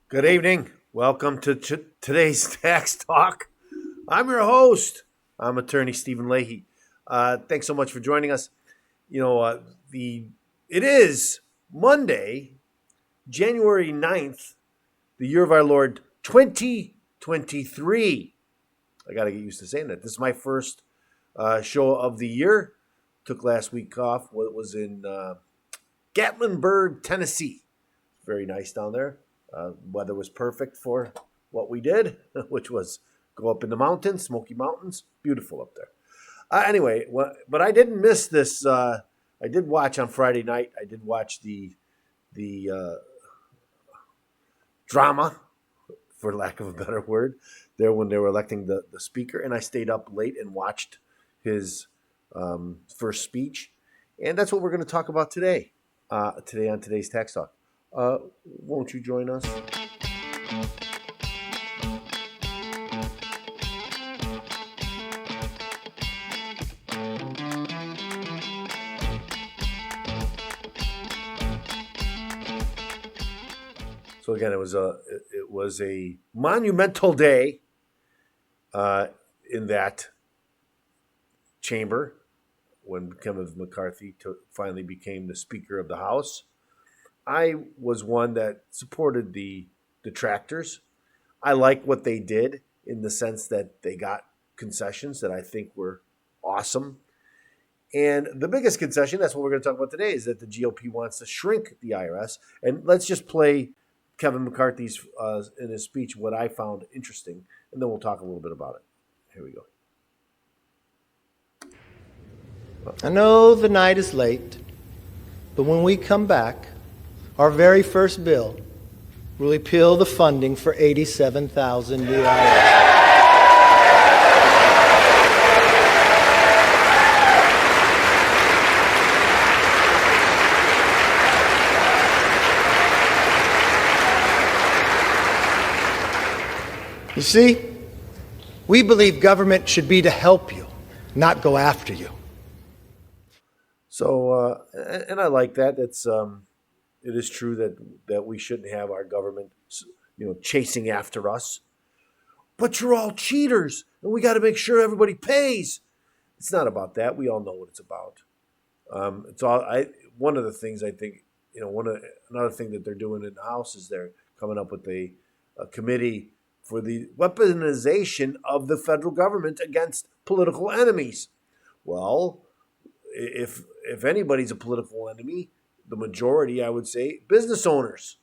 Good evening. Welcome to today's Tax Talk. I'm your host. I'm attorney Stephen Leahy. Thanks so much for joining us. You know, the it is Monday, January 9th, the year of our Lord 2023. I got to get used to saying that. This is my first show of the year. Took last week off. Well, it was in Gatlinburg, Tennessee. Very nice down there. Weather was perfect for what we did, which was go up in the mountains, Smoky Mountains. Beautiful up there. Anyway, but I didn't miss this. I did watch on Friday night. I did watch the drama, for lack of a better word, there when they were electing the speaker, and I stayed up late and watched his first speech, and that's what we're going to talk about today. Today on today's Tax Talk. Won't you join us? So again, it was a monumental day in that chamber when Kevin McCarthy finally became the Speaker of the House. I was one that supported the detractors. I like what they did in the sense that they got concessions that I think were awesome. And the biggest concession, that's what we're going to talk about today, is that the GOP wants to shrink the IRS. And let's just play Kevin McCarthy's in his speech what I found interesting, and then we'll talk a little bit about it. Here we go. I know the night is late, but when we come back, our very first bill will repeal the funding for 87,000 new IRS. You see, we believe government should be to help you, not go after you. So, and I like that. It is true that we shouldn't have our government, chasing after us. But you're all cheaters, and we got to make sure everybody pays. It's not about that. We all know what it's about. It's all. One of the things I think, another thing that they're doing in the House is they're coming up with a committee for the weaponization of the federal government against political enemies. Well, if anybody's a political enemy, the majority, I would say, business owners.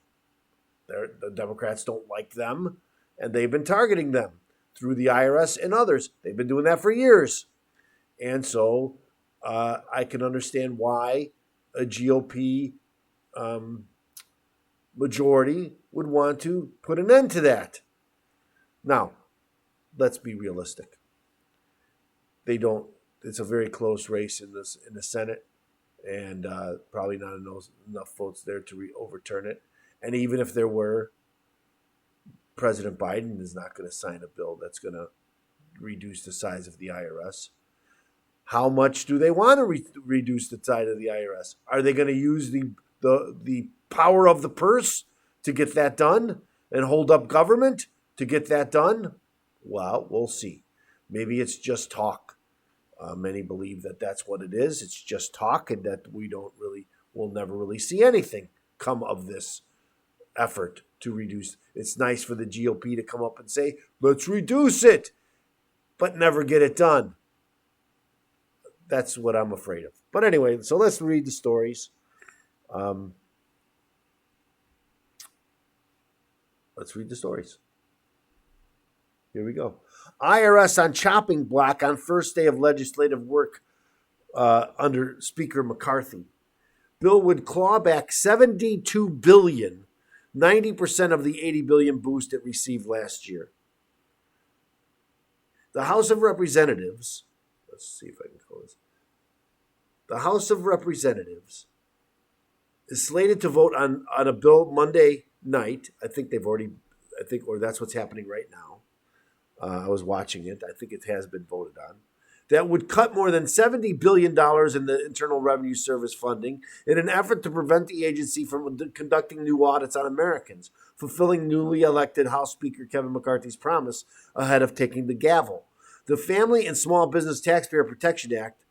The Democrats don't like them, and they've been targeting them through the IRS and others. They've been doing that for years. And so I can understand why a GOP majority would want to put an end to that. Now, let's be realistic. They don't. It's a very close race in the Senate, and probably not enough votes there to overturn it. And even if there were, President Biden is not going to sign a bill that's going to reduce the size of the IRS. How much do they want to reduce the size of the IRS? Are they going to use the power of the purse to get that done and hold up government to get that done? Well, we'll see. Maybe it's just talk. Many believe that that's what it is. It's just talk, and that we'll never really see anything come of this effort to reduce. It's nice for the GOP to come up and say, let's reduce it, but never get it done. That's what I'm afraid of. But anyway, so let's read the stories. Let's read the stories. Here we go. IRS on chopping block on first day of legislative work under Speaker McCarthy. Bill would claw back $72 billion, 90% of the $80 billion boost it received last year. The House of Representatives, let's see if I can call this. The House of Representatives is slated to vote on a bill Monday night. Or that's what's happening right now. I was watching it. I think it has been voted on. that would cut more than $70 billion in the Internal Revenue Service funding in an effort to prevent the agency from conducting new audits on Americans, fulfilling newly elected House Speaker Kevin McCarthy's promise ahead of taking the gavel. The Family and Small Business Taxpayer Protection Act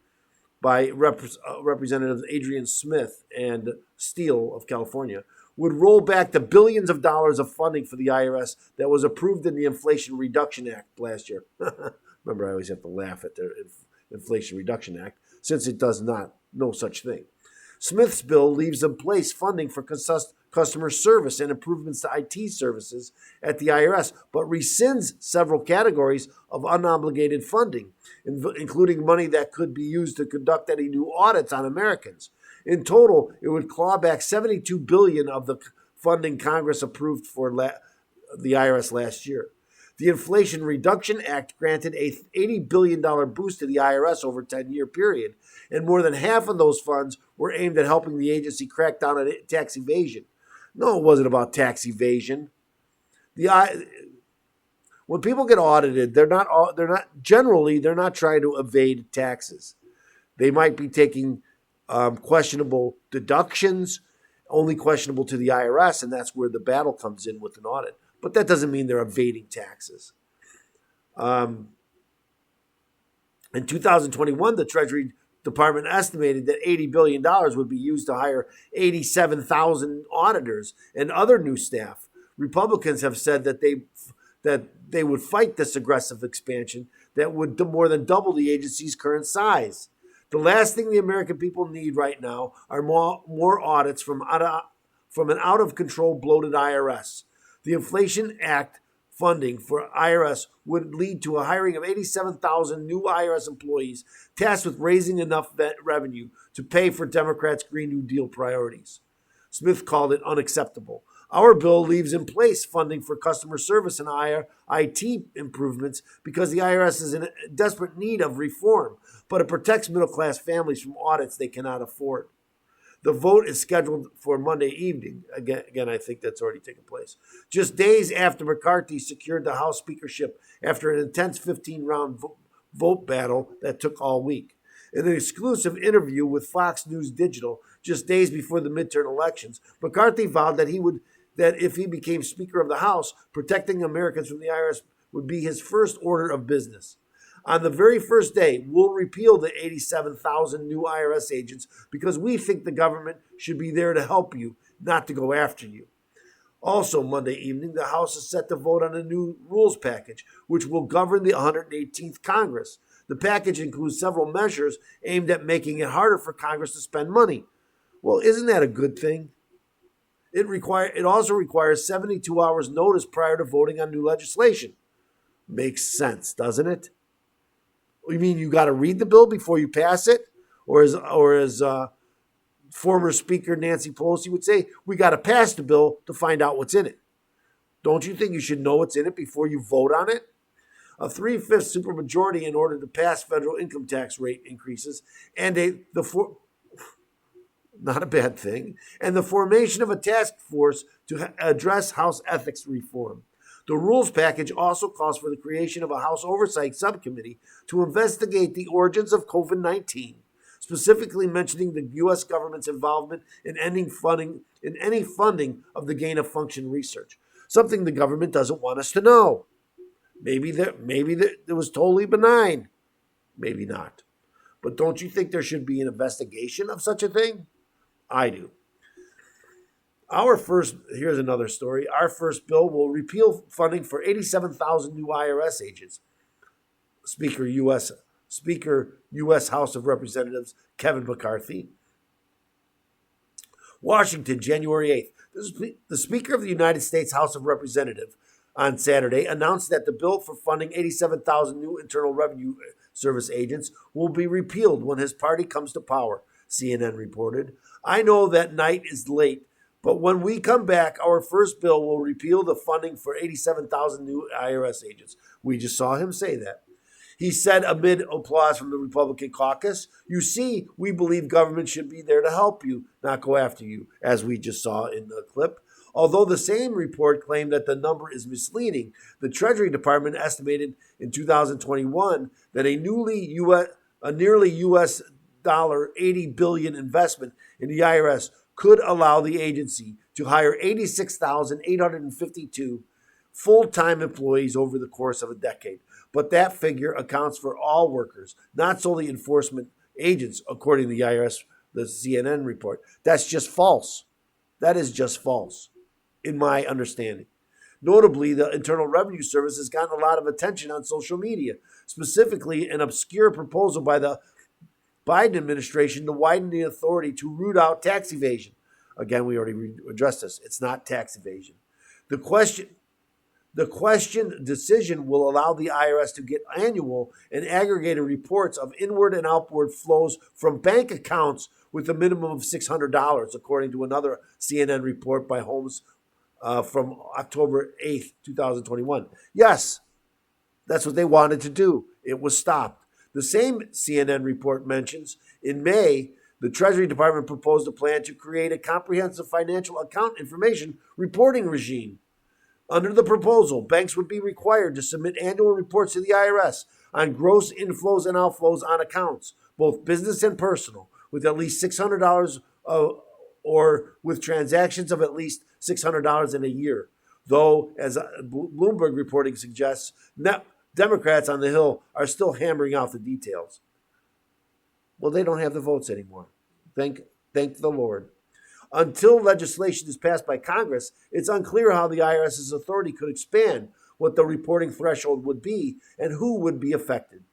by Representatives Adrian Smith and Steele of California would roll back the billions of dollars of funding for the IRS that was approved in the Inflation Reduction Act last year. Remember, I always have to laugh at the Inflation Reduction Act, since it does not, no such thing. Smith's bill leaves in place funding for customer service and improvements to IT services at the IRS, but rescinds several categories of unobligated funding, including money that could be used to conduct any new audits on Americans. In total, it would claw back $72 billion of the funding Congress approved for the IRS last year. The Inflation Reduction Act granted a $80 billion boost to the IRS over a 10-year period, and more than half of those funds were aimed at helping the agency crack down on tax evasion. No, it wasn't about tax evasion. When people get audited, they're not trying to evade taxes. They might be taking questionable deductions, only questionable to the IRS, and that's where the battle comes in with an audit. But that doesn't mean they're evading taxes. In 2021, the Treasury Department estimated that $80 billion would be used to hire 87,000 auditors and other new staff. Republicans have said that they would fight this aggressive expansion that would more than double the agency's current size. The last thing the American people need right now are more audits from an out-of-control, bloated IRS. The Inflation Act funding for IRS would lead to a hiring of 87,000 new IRS employees tasked with raising enough revenue to pay for Democrats' Green New Deal priorities. Smith called it unacceptable. Our bill leaves in place funding for customer service and IT improvements because the IRS is in desperate need of reform, but it protects middle-class families from audits they cannot afford. The vote is scheduled for Monday evening. Again, I think that's already taken place. Just days after McCarthy secured the House speakership after an intense 15-round vote battle that took all week. In an exclusive interview with Fox News Digital, just days before the midterm elections, McCarthy vowed that if he became Speaker of the House, protecting Americans from the IRS would be his first order of business. On the very first day, we'll repeal the 87,000 new IRS agents because we think the government should be there to help you, not to go after you. Also, Monday evening, the House is set to vote on a new rules package, which will govern the 118th Congress. The package includes several measures aimed at making it harder for Congress to spend money. Well, isn't that a good thing? It also requires 72 hours notice prior to voting on new legislation. Makes sense, doesn't it? You mean you got to read the bill before you pass it? Or as former Speaker Nancy Pelosi would say, we got to pass the bill to find out what's in it. Don't you think you should know what's in it before you vote on it? A 3/5 supermajority in order to pass federal income tax rate increases and not a bad thing, and the formation of a task force to address House ethics reform. The rules package also calls for the creation of a House Oversight Subcommittee to investigate the origins of COVID-19, specifically mentioning the U.S. government's involvement in any funding of the gain-of-function research, something the government doesn't want us to know. Maybe it was totally benign. Maybe not. But don't you think there should be an investigation of such a thing? I do. Here's another story. Our first bill will repeal funding for 87,000 new IRS agents. Speaker U.S. House of Representatives Kevin McCarthy. Washington, January 8th. The Speaker of the United States House of Representatives on Saturday announced that the bill for funding 87,000 new Internal Revenue Service agents will be repealed when his party comes to power, CNN reported. I know that night is late, but when we come back, our first bill will repeal the funding for 87,000 new IRS agents. We just saw him say that. He said amid applause from the Republican caucus, you see, we believe government should be there to help you, not go after you, as we just saw in the clip. Although the same report claimed that the number is misleading, the Treasury Department estimated in 2021 that a newly A nearly U.S. dollar 80 billion investment in the IRS could allow the agency to hire 86,852 full-time employees over the course of a decade. But that figure accounts for all workers, not solely enforcement agents, according to the IRS, the CNN report. That's just false. That is just false, in my understanding. Notably, the Internal Revenue Service has gotten a lot of attention on social media, specifically an obscure proposal by the Biden administration to widen the authority to root out tax evasion. Again, we already addressed this. It's not tax evasion. The question decision will allow the IRS to get annual and aggregated reports of inward and outward flows from bank accounts with a minimum of $600, according to another CNN report by Holmes from October 8th, 2021. Yes, that's what they wanted to do. It was stopped. The same CNN report mentions in May, the Treasury Department proposed a plan to create a comprehensive financial account information reporting regime. Under the proposal, banks would be required to submit annual reports to the IRS on gross inflows and outflows on accounts, both business and personal, with at least $600 or with transactions of at least $600 in a year. Though, as Bloomberg reporting suggests, Democrats on the Hill are still hammering out the details. Well, they don't have the votes anymore. Thank the Lord. Until legislation is passed by Congress, it's unclear how the IRS's authority could expand, what the reporting threshold would be, and who would be affected.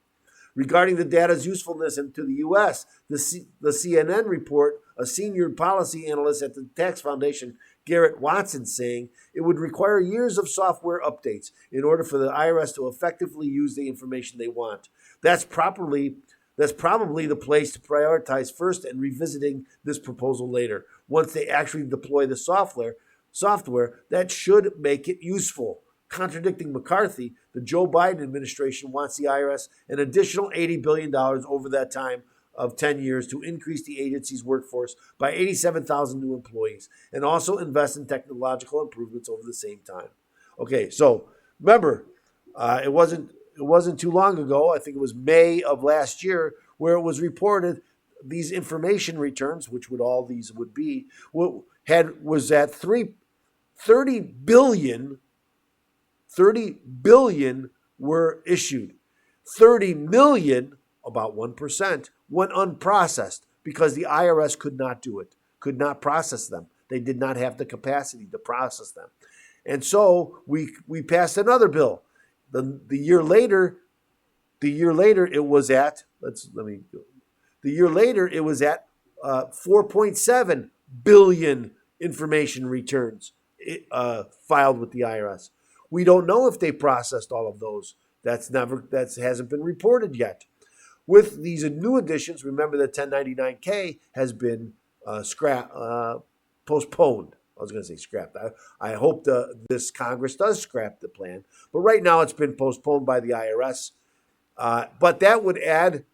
Regarding the data's usefulness to the U.S., the CNN report, a senior policy analyst at the Tax Foundation, Garrett Watson, saying it would require years of software updates in order for the IRS to effectively use the information they want. That's probably the place to prioritize first and revisiting this proposal later. Once they actually deploy the software that should make it useful. Contradicting McCarthy, the Joe Biden administration wants the IRS an additional $80 billion over that time of 10 years to increase the agency's workforce by 87,000 new employees and also invest in technological improvements over the same time. Okay, so remember, it wasn't too long ago, I think it was May of last year, where it was reported these information returns, which would all these would be, was at 30 billion were issued. 30 million, about 1%, went unprocessed because the IRS could not do it, could not process them. They did not have the capacity to process them. And so we passed another bill. The year later it was at 4.7 billion information returns filed with the IRS. We don't know if they processed all of those. That hasn't been reported yet. With these new additions, remember that 1099-K has been postponed. I was going to say scrapped. I hope this Congress does scrap the plan. But right now it's been postponed by the IRS. But that would add,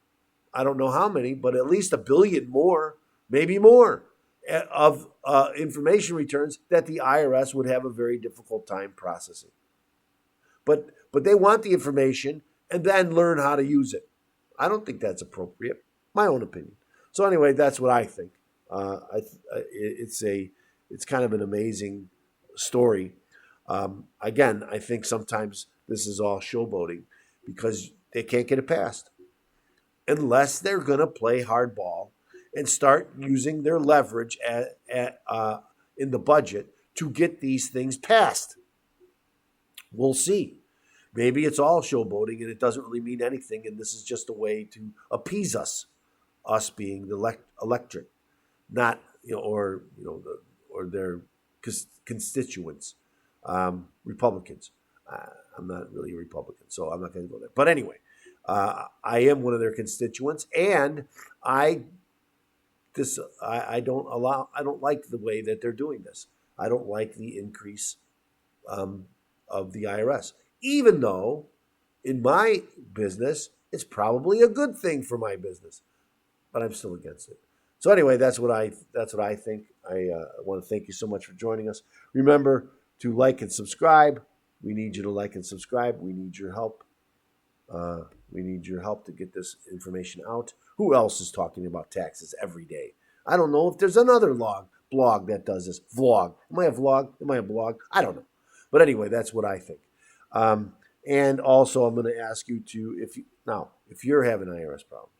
I don't know how many, but at least 1 billion more, maybe more, of information returns that the IRS would have a very difficult time processing. But they want the information and then learn how to use it. I don't think that's appropriate. My own opinion. So anyway, that's what I think. It's kind of an amazing story. Again, I think sometimes this is all showboating because they can't get it passed unless they're going to play hardball and start using their leverage in the budget to get these things passed. We'll see. Maybe it's all showboating and it doesn't really mean anything, and this is just a way to appease us being the electorate, not or their constituents, Republicans. I'm not really a Republican, so I'm not going to go there. But anyway, I am one of their constituents, and I don't like the way that they're doing this. I don't like the increase of the IRS, even though in my business it's probably a good thing for my business, but I'm still against it. So anyway, that's what I think. I want to thank you so much for joining us. Remember to like and subscribe. We need you to like and subscribe. We need your help. We need your help to get this information out. Who else is talking about taxes every day? I don't know if there's another blog that does this. Vlog. Am I a vlog? Am I a blog? I don't know. But anyway, that's what I think. And also, I'm going to ask you to, if you're having IRS problems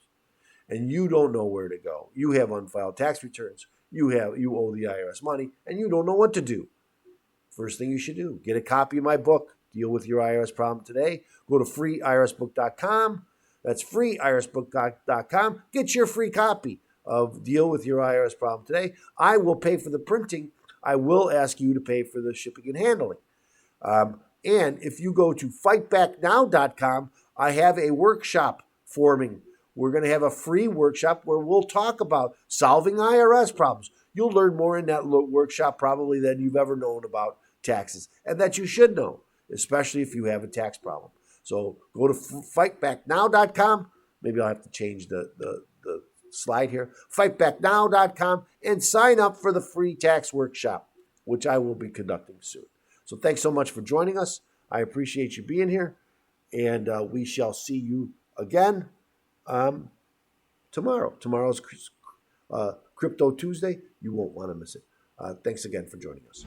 and you don't know where to go, you have unfiled tax returns, you owe the IRS money, and you don't know what to do. First thing you should do, get a copy of my book, Deal with Your IRS Problem Today. Go to freeirsbook.com. That's freeirsbook.com. Get your free copy of Deal with Your IRS Problem Today. I will pay for the printing. I will ask you to pay for the shipping and handling. And if you go to fightbacknow.com, I have a workshop forming. We're going to have a free workshop where we'll talk about solving IRS problems. You'll learn more in that workshop probably than you've ever known about taxes, and that you should know, especially if you have a tax problem. So go to fightbacknow.com. Maybe I'll have to change the slide here. Fightbacknow.com and sign up for the free tax workshop, which I will be conducting soon. So thanks so much for joining us. I appreciate you being here, and we shall see you again tomorrow. Tomorrow's Crypto Tuesday. You won't want to miss it. Thanks again for joining us.